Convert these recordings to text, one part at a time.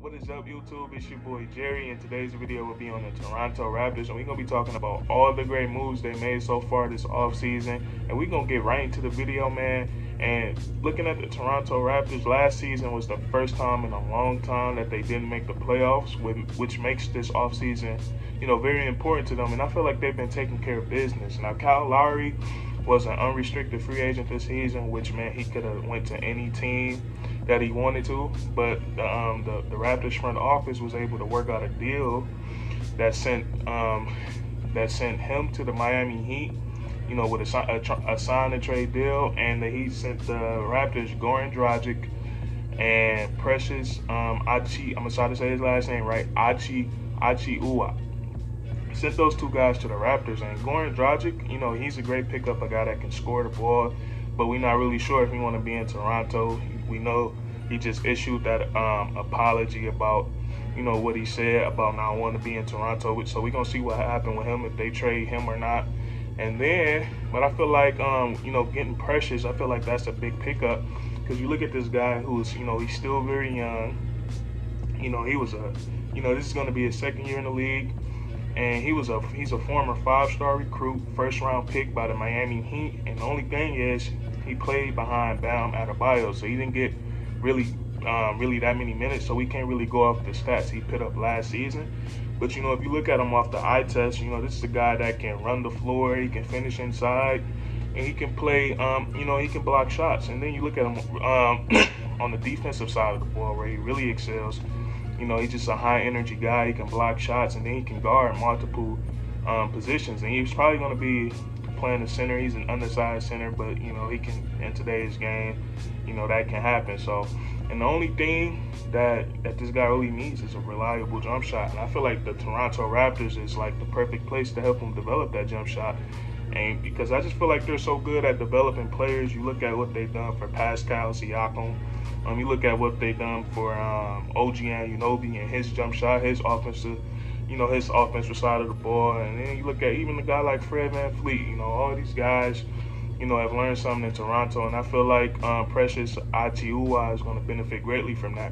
What is up, YouTube? It's your boy Jerry, and today's video will be on the Toronto Raptors, and we're gonna be talking about all the great moves they made so far this offseason. And we're gonna get right into the video, man. And looking at the Toronto Raptors, last season was the first time in a long time that they didn't make the playoffs, which makes this offseason, very important to them. And I feel like they've been taking care of business. Now, Kyle Lowry was an unrestricted free agent this season, which meant he could have went to any team that he wanted to, but the Raptors front office was able to work out a deal that sent him to the Miami Heat, with a sign and trade deal, and the Heat sent the Raptors Goran Dragic and Precious Achi. I'm gonna try to say his last name right, Achi Ua. Sent those two guys to the Raptors, and Goran Dragic, he's a great pickup, a guy that can score the ball, but we're not really sure if he want to be in Toronto. We know he just issued that apology about, what he said about not wanting to be in Toronto. So we're going to see what happened with him, if they trade him or not. And then, but I feel like, getting Precious, I feel like that's a big pickup, because you look at this guy who's, he's still very young. This is going to be his second year in the league. And he's a former 5-star recruit, first-round pick by the Miami Heat. And the only thing is, he played behind Bam Adebayo, so he didn't get really that many minutes. So we can't really go off the stats he put up last season. But if you look at him off the eye test, this is a guy that can run the floor, he can finish inside, and he can play. He can block shots. And then you look at him on the defensive side of the ball, where he really excels. He's just a high-energy guy. He can block shots, and then he can guard multiple positions. And he's probably going to be playing the center. He's an undersized center, but, he can, in today's game, that can happen. So, and the only thing that this guy really needs is a reliable jump shot. And I feel like the Toronto Raptors is like the perfect place to help him develop that jump shot. And because I just feel like they're so good at developing players. You look at what they've done for Pascal Siakam. You look at what they've done for OG Anunoby and his jump shot, his offensive side of the ball. And then you look at even a guy like Fred VanVleet. All these guys, have learned something in Toronto. And I feel like Precious Achiuwa is going to benefit greatly from that.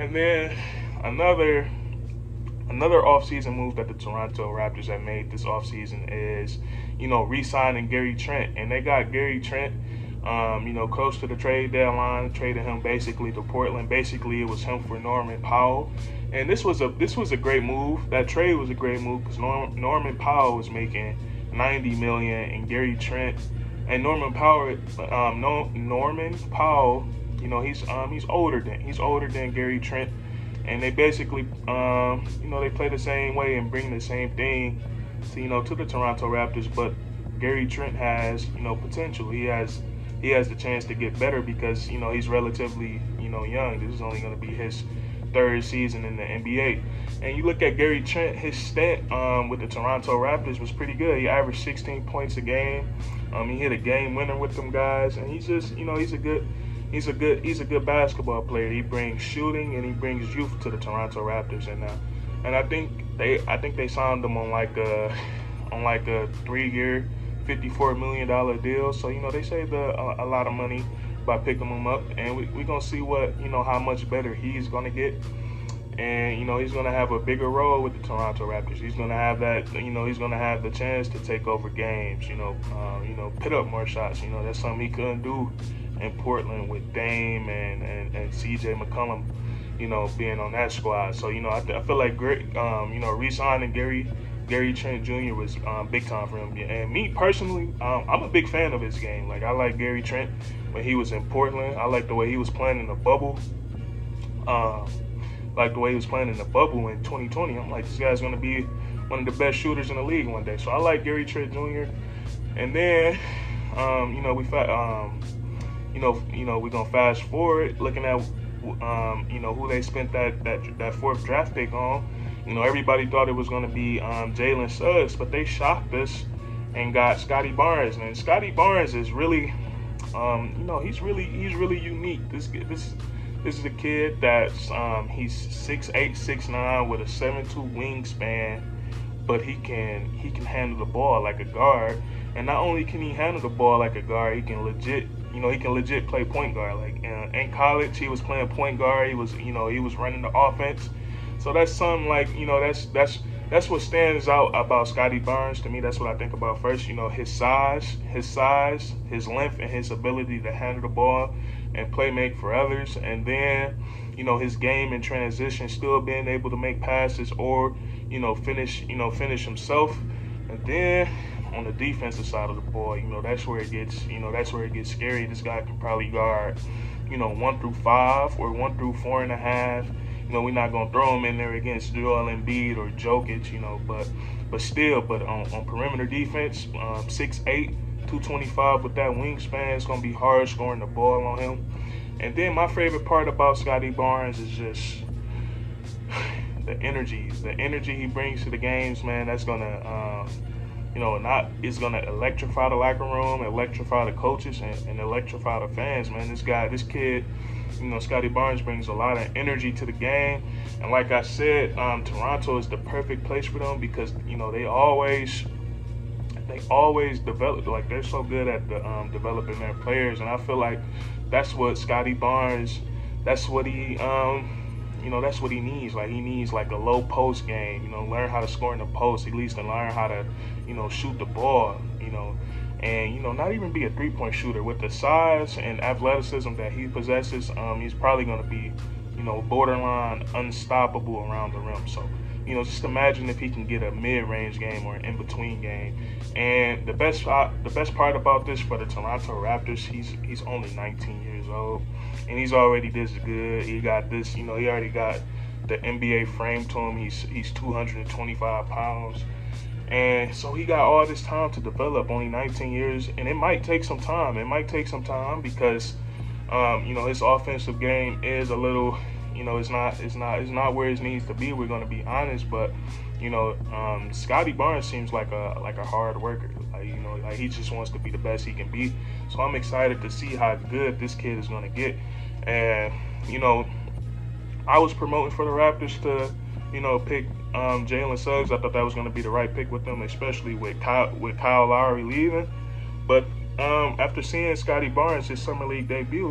And then another offseason move that the Toronto Raptors have made this offseason is, re-signing Gary Trent. And they got Gary Trent, close to the trade deadline, traded him basically to Portland. Basically, it was him for Norman Powell. And this was a great move. That trade was a great move because Norman Powell was making $90 million, and Gary Trent and Norman Powell, he's older than Gary Trent, and they basically, they play the same way and bring the same thing to the Toronto Raptors. But Gary Trent has, potential. He has the chance to get better because, he's relatively, young. This is only going to be his third season in the NBA. And you look at Gary Trent, his stat with the Toronto Raptors was pretty good. He averaged 16 points a game. He hit a game winner with them guys, and he's just, he's a good basketball player. He brings shooting and he brings youth to the Toronto Raptors, and I think they signed him on like a 3-year, $54 million deal. So they saved a lot of money by picking him up, and we're gonna see what how much better he's gonna get. And he's gonna have a bigger role with the Toronto Raptors. He's gonna have that. He's gonna have the chance to take over games. Put up more shots. That's something he couldn't do in Portland with Dame and C.J. McCollum. Being on that squad. So I feel like great. Re-signing Gary Trent Jr. was big time for him. And me personally, I'm a big fan of his game. Like, I like Gary Trent when he was in Portland. I like the way he was playing in the bubble. Like the way he was playing in the bubble in 2020. I'm like, this guy's going to be one of the best shooters in the league one day. So I like Gary Trent Jr. And then, we're going to fast forward looking at, who they spent that fourth draft pick on. Everybody thought it was going to be Jalen Suggs, but they shocked us and got Scotty Barnes. And Scotty Barnes is really, he's really unique. This is a kid that's he's 6'8", 6'9", with a 7'2" wingspan, but he can handle the ball like a guard. And not only can he handle the ball like a guard, he can legit, he can legit play point guard. Like in college, he was playing point guard. He was running the offense. So that's something like, that's what stands out about Scottie Barnes to me. That's what I think about first. His size, his length, and his ability to handle the ball and play make for others. And then, his game in transition, still being able to make passes or, finish himself. And then on the defensive side of the ball, that's where it gets scary. This guy can probably guard, 1 through 5 or 1 through 4.5. We're not gonna throw him in there against Joel Embiid or Jokic, but on perimeter defense, 6'8", 225 with that wingspan, it's gonna be hard scoring the ball on him. And then my favorite part about Scottie Barnes is just the energy he brings to the games, man. That's gonna it's gonna electrify the locker room, electrify the coaches, and electrify the fans, man. This kid, Scottie Barnes brings a lot of energy to the game. And like I said, Toronto is the perfect place for them because, they always develop, like they're so good at developing their players. And I feel like that's what Scottie Barnes, that's what he needs. Like he needs like a low post game, learn how to score in the post, at least, and learn how to, shoot the ball, and not even be a three-point shooter. With the size and athleticism that he possesses, he's probably going to be, borderline unstoppable around the rim. So, just imagine if he can get a mid-range game or an in-between game. And the best part about this for the Toronto Raptors, he's only 19 years old, and he's already this good. He got this, he already got the NBA frame to him. He's 225 pounds. And so he got all this time to develop, only 19 years, and it might take some time. Because, his offensive game is a little, it's not where it needs to be. We're going to be honest, but, Scottie Barnes seems like a hard worker. Like he just wants to be the best he can be. So I'm excited to see how good this kid is going to get. And, I was promoting for the Raptors to, pick Jalen Suggs. I thought that was going to be the right pick with them, especially with Kyle Lowry leaving. But after seeing Scottie Barnes, his summer league debut,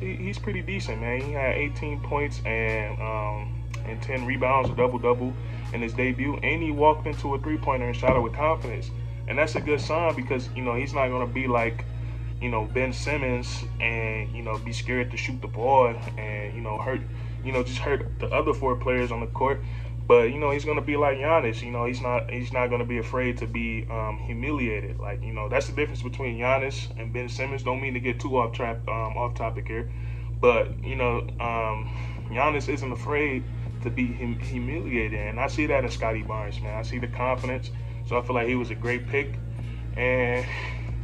he's pretty decent, man. He had 18 points and 10 rebounds, a double-double in his debut, and he walked into a three-pointer and shot it with confidence. And that's a good sign because, he's not going to be like, Ben Simmons and, be scared to shoot the ball and, hurt the other 4 players on the court. But, he's going to be like Giannis. He's not going to be afraid to be humiliated. Like, that's the difference between Giannis and Ben Simmons. Don't mean to get too off topic here. But, Giannis isn't afraid to be humiliated. And I see that in Scottie Barnes, man. I see the confidence. So I feel like he was a great pick. And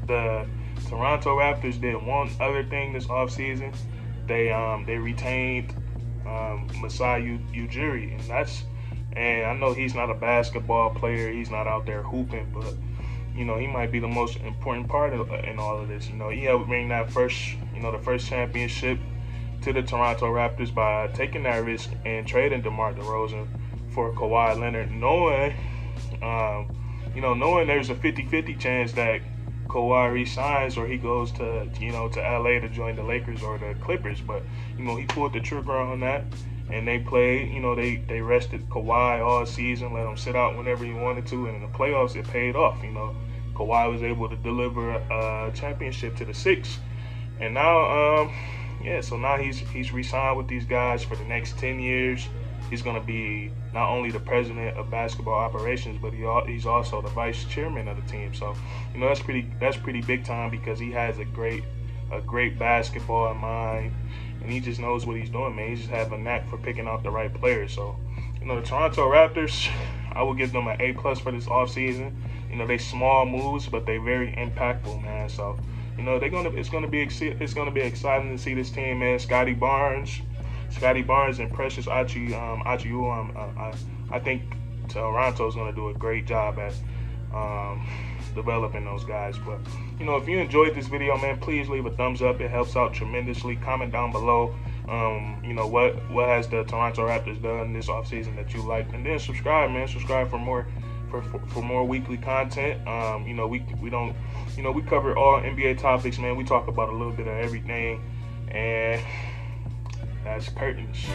the Toronto Raptors did one other thing this offseason. They retained Masai Ujiri, and I know he's not a basketball player. He's not out there hooping, but he might be the most important part in all of this. He helped bring that the first championship to the Toronto Raptors by taking that risk and trading DeMar DeRozan for Kawhi Leonard, knowing there's a 50-50 chance that Kawhi resigns or he goes to LA to join the Lakers or the Clippers. But he pulled the trigger on that, and they played. They rested Kawhi all season, let him sit out whenever he wanted to, and in the playoffs it paid off. Kawhi was able to deliver a championship to the Six, and now so now he's re-signed with these guys for the next 10 years. He's going to be not only the president of basketball operations, but he's also the vice chairman of the team. So, that's pretty big time because he has a great basketball mind, and he just knows what he's doing, man. He just has a knack for picking out the right players. So, the Toronto Raptors, I will give them an A+ for this offseason. They small moves, but they very impactful, man. So, it's gonna be exciting to see this team, man. Scottie Barnes and Precious Achiuwa. I think Toronto's going to do a great job at developing those guys. But, if you enjoyed this video, man, please leave a thumbs up. It helps out tremendously. Comment down below, what has the Toronto Raptors done this offseason that you liked. And then subscribe, man. Subscribe for more for more weekly content. You know, we don't, you know, we cover all NBA topics, man. We talk about a little bit of everything, and that's curtains.